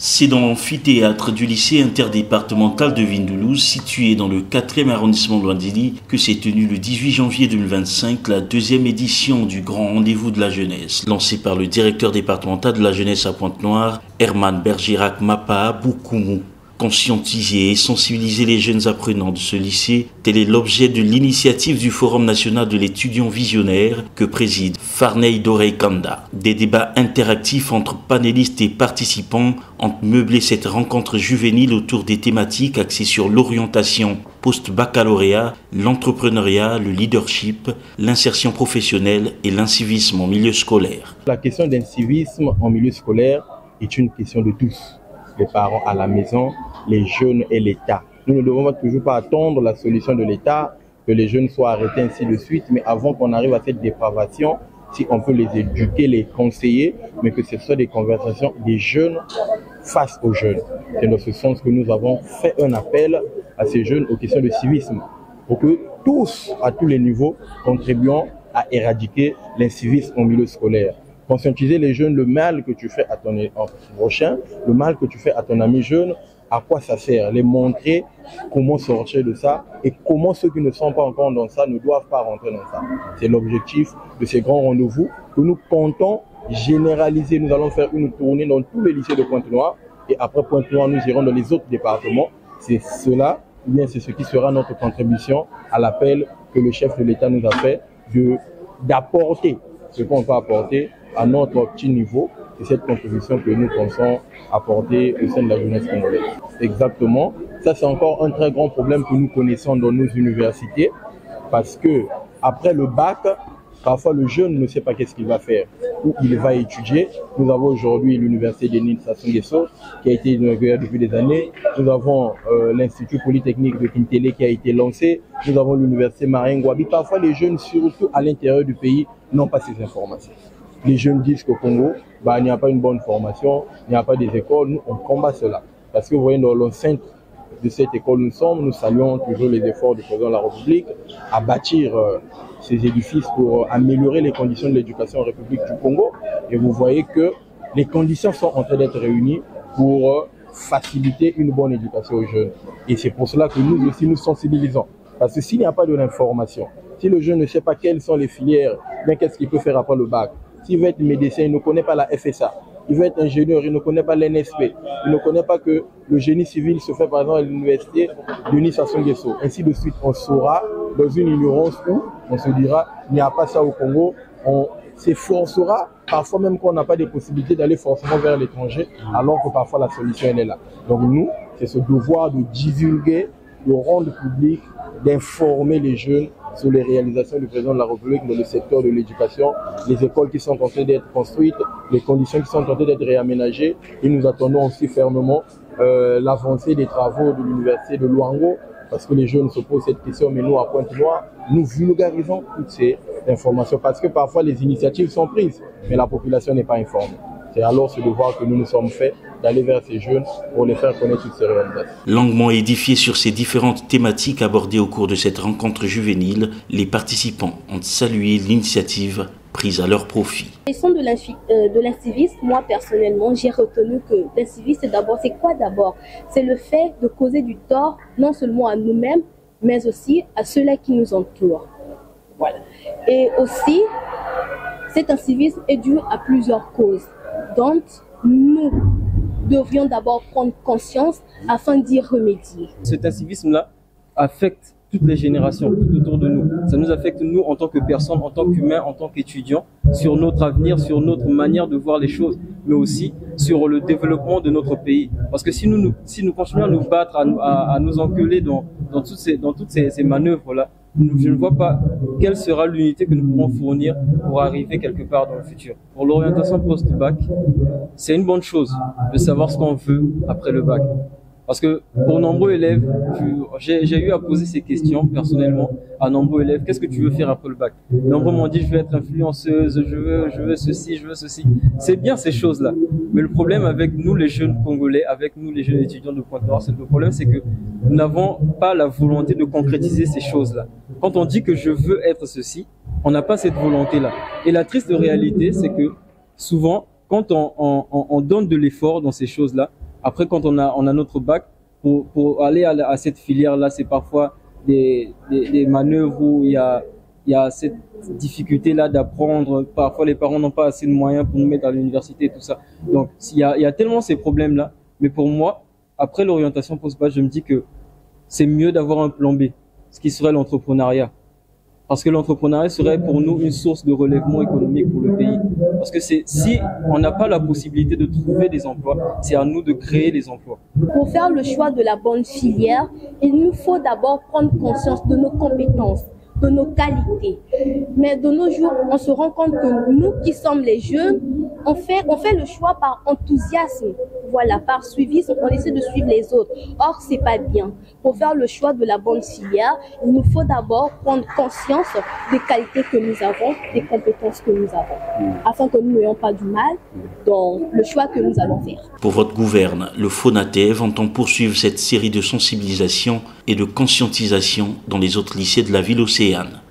C'est dans l'amphithéâtre du lycée interdépartemental de Vindoulouse, situé dans le 4e arrondissement de Ouadéli, que s'est tenue le 18 janvier 2025 la deuxième édition du Grand Rendez-vous de la Jeunesse, lancé par le directeur départemental de la Jeunesse à Pointe-Noire, Herman Bergerac Mapa Boukoumou. Conscientiser et sensibiliser les jeunes apprenants de ce lycée, tel est l'objet de l'initiative du Forum national de l'étudiant visionnaire que préside Farney Dorey Kanda. Des débats interactifs entre panélistes et participants ont meublé cette rencontre juvénile autour des thématiques axées sur l'orientation post-baccalauréat, l'entrepreneuriat, le leadership, l'insertion professionnelle et l'incivisme en milieu scolaire. La question d'incivisme en milieu scolaire est une question de tous. Les parents à la maison, les jeunes et l'État. Nous ne devons toujours pas attendre la solution de l'État, que les jeunes soient arrêtés ainsi de suite, mais avant qu'on arrive à cette dépravation, si on peut les éduquer, les conseiller, mais que ce soit des conversations des jeunes face aux jeunes. C'est dans ce sens que nous avons fait un appel à ces jeunes aux questions de civisme, pour que tous, à tous les niveaux, contribuons à éradiquer l'incivisme au milieu scolaire. Conscientiser les jeunes, le mal que tu fais à ton prochain, le mal que tu fais à ton ami jeune, à quoi ça sert? Les montrer comment sortir de ça et comment ceux qui ne sont pas encore dans ça ne doivent pas rentrer dans ça. C'est l'objectif de ces grands rendez-vous que nous comptons généraliser. Nous allons faire une tournée dans tous les lycées de Pointe-Noire et après Pointe-Noire, nous irons dans les autres départements. C'est cela, ou bien c'est ce qui sera notre contribution à l'appel que le chef de l'État nous a fait d'apporter ce qu'on va apporter à notre petit niveau, c'est cette contribution que nous pensons apporter au sein de la jeunesse congolaise. Exactement. Ça, c'est encore un très grand problème que nous connaissons dans nos universités, parce que après le bac, parfois le jeune ne sait pas qu'est-ce qu'il va faire, où il va étudier. Nous avons aujourd'hui l'université de Nîmes Sassou Nguesso, qui a été inaugurée depuis des années. Nous avons l'Institut Polytechnique de Kintélé qui a été lancé. Nous avons l'université Marien Ngouabi. Parfois, les jeunes, surtout à l'intérieur du pays, n'ont pas ces informations. Les jeunes disent qu'au Congo, il n'y a pas une bonne formation, il n'y a pas des écoles. Nous, on combat cela. Parce que vous voyez, dans l'enceinte de cette école, nous saluons toujours les efforts du président de la République à bâtir ces édifices pour améliorer les conditions de l'éducation en République du Congo. Et vous voyez que les conditions sont en train d'être réunies pour faciliter une bonne éducation aux jeunes. Et c'est pour cela que nous aussi nous sensibilisons. Parce que s'il n'y a pas de l'information, si le jeune ne sait pas quelles sont les filières, bien qu'est-ce qu'il peut faire après le bac. S'il veut être médecin, il ne connaît pas la FSA. Il veut être ingénieur, il ne connaît pas l'NSP. Il ne connaît pas que le génie civil se fait par exemple à l'université de Nîmes Sassou Nguesso. Ainsi de suite, on saura dans une ignorance où on se dira il n'y a pas ça au Congo. On s'efforcera, parfois même qu'on n'a pas de possibilité d'aller forcément vers l'étranger, alors que parfois la solution elle est là. Donc nous, c'est ce devoir de divulguer, de rendre public, d'informer les jeunes sur les réalisations du président de la République dans le secteur de l'éducation, les écoles qui sont en train d'être construites, les conditions qui sont en train d'être réaménagées. Et nous attendons aussi fermement l'avancée des travaux de l'université de Luango, parce que les jeunes se posent cette question, mais nous, à Pointe-Noire, nous vulgarisons toutes ces informations, parce que parfois les initiatives sont prises, mais la population n'est pas informée. C'est alors ce devoir que nous nous sommes faits d'aller vers ces jeunes pour les faire connaître toutes ces réalisations. Longuement édifiés sur ces différentes thématiques abordées au cours de cette rencontre juvénile, les participants ont salué l'initiative prise à leur profit. La question de l'incivisme, moi personnellement, j'ai retenu que l'incivisme, c'est quoi d'abord? C'est le fait de causer du tort, non seulement à nous-mêmes, mais aussi à ceux-là qui nous entourent. Voilà. Et aussi, cet incivisme est dû à plusieurs causes. Donc, nous devrions d'abord prendre conscience afin d'y remédier. Cet incivisme-là affecte toutes les générations, tout autour de nous. Ça nous affecte, nous, en tant que personnes, en tant qu'humains, en tant qu'étudiants, sur notre avenir, sur notre manière de voir les choses, mais aussi sur le développement de notre pays. Parce que si nous continuons à nous battre, à nous engueuler dans toutes ces manœuvres-là, je ne vois pas quelle sera l'unité que nous pourrons fournir pour arriver quelque part dans le futur. Pour l'orientation post-bac, c'est une bonne chose de savoir ce qu'on veut après le bac. Parce que pour nombreux élèves, j'ai eu à poser ces questions personnellement à nombreux élèves. Qu'est-ce que tu veux faire après le bac? Nombreux m'ont dit je veux être influenceuse, je veux ceci, je veux ceci. C'est bien ces choses-là. Mais le problème avec nous les jeunes Congolais, avec nous les jeunes étudiants de Pointe-Noire, le problème c'est que nous n'avons pas la volonté de concrétiser ces choses-là. Quand on dit que je veux être ceci, on n'a pas cette volonté-là. Et la triste réalité, c'est que souvent, quand on donne de l'effort dans ces choses-là, Après, quand on a notre bac, pour aller à cette filière-là, c'est parfois des manœuvres où il y a cette difficulté-là d'apprendre. Parfois, les parents n'ont pas assez de moyens pour nous mettre à l'université et tout ça. Donc, il y a tellement ces problèmes-là. Mais pour moi, après l'orientation post-bac, je me dis que c'est mieux d'avoir un plan B, ce qui serait l'entrepreneuriat. Parce que l'entrepreneuriat serait pour nous une source de relèvement économique pour le pays. Parce que si on n'a pas la possibilité de trouver des emplois, c'est à nous de créer des emplois. Pour faire le choix de la bonne filière, il nous faut d'abord prendre conscience de nos compétences, de nos qualités. Mais de nos jours, on se rend compte que nous qui sommes les jeunes, on fait le choix par enthousiasme. Voilà, par suivisme, on essaie de suivre les autres. Or, c'est pas bien. Pour faire le choix de la bonne filière, il nous faut d'abord prendre conscience des qualités que nous avons, des compétences que nous avons, afin que nous n'ayons pas du mal dans le choix que nous allons faire. Pour votre gouverne, le FONATEV entend poursuivre cette série de sensibilisation et de conscientisation dans les autres lycées de la ville océane.